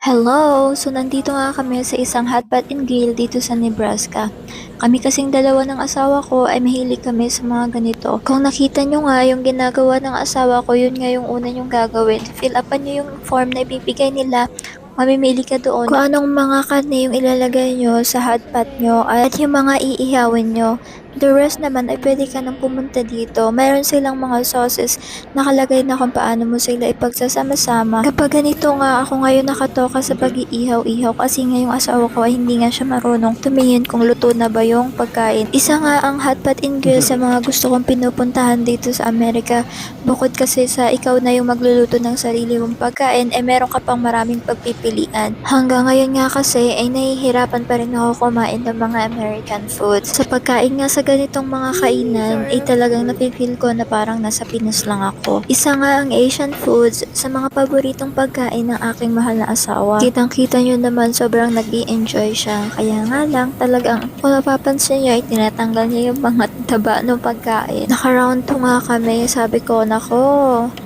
Hello! So, nandito nga kami sa isang hotpot and grill dito sa Nebraska. Kami kasing dalawa ng asawa ko ay mahilig kami sa mga ganito. Kung nakita nyo nga yung ginagawa ng asawa ko, yun nga yung una nyong gagawin. Fill upan nyo yung form na ibibigay nila. Mamimili ka doon kung anong mga karne yung ilalagay nyo sa hotpot nyo at yung mga iihawin nyo. The rest naman ay pwede ka nang pumunta dito. Mayroon silang mga sauces nakalagay na kung paano mo sila ipagsasama-sama. Kapag ganito nga ako ngayon nakatoka sa pag-iihaw-ihaw kasi nga yung asawa ko ay hindi nga siya marunong tumingin kung luto na ba yung pagkain. Isa nga ang hotpot and grill sa mga gusto kong pinupuntahan dito sa Amerika. Bukod kasi sa ikaw na yung magluluto ng sarili mong pagkain, meron ka pang maraming pagpipilian. Hanggang ngayon nga kasi ay nahihirapan pa rin ako kumain ng mga American foods. Sa pagkain nga sa ganitong mga kainan, ay talagang napipil ko na parang nasa Pinas lang ako. Isa nga ang Asian foods sa mga paboritong pagkain ng aking mahal na asawa. Kitang-kita nyo naman sobrang nag-i-enjoy siya. Kaya nga lang talagang kung napapansin nyo ay tinatanggal niya yung mga taba ng pagkain. Naka-round 2 nga kami. Sabi ko, nako,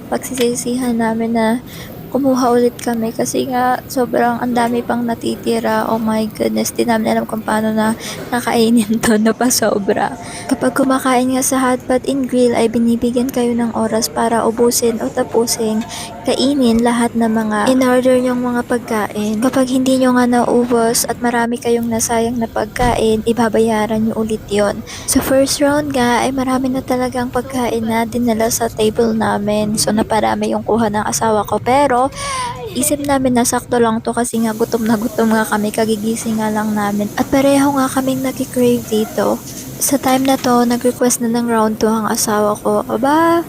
pagsisisihan namin na kumuha ulit kami kasi nga sobrang ang dami pang natitira. Oh my goodness, di namin alam kung paano na kakainin to na pa sobra. Kapag kumakain nga sa hotpot and grill ay binibigyan kayo ng oras para ubusin o tapusin kainin lahat ng mga in-order nyong mga pagkain. Kapag hindi nyo nga naubos at marami kayong nasayang na pagkain, ibabayaran nyo ulit yon. Sa first round nga ay marami na talagang pagkain na dinala sa table namin. So naparami yung kuha ng asawa ko pero isip namin na sakto lang to kasi nga gutom na gutom nga kami, kagigising nga lang namin. At pareho nga kaming naki-crave dito. Sa time na to, nag-request na ng round 2 ang asawa ko. Aba,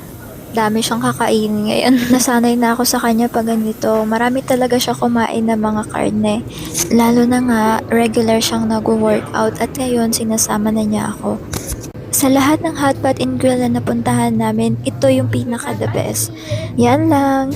dami siyang kakainin ngayon. Nasanay na ako sa kanya pag ganito. Marami talaga siya kumain ng mga karne. Lalo na nga, regular siyang nag-workout at ngayon sinasama na niya ako. Sa lahat ng hotpot and grill na napuntahan namin, ito yung pinaka the best. Yan lang.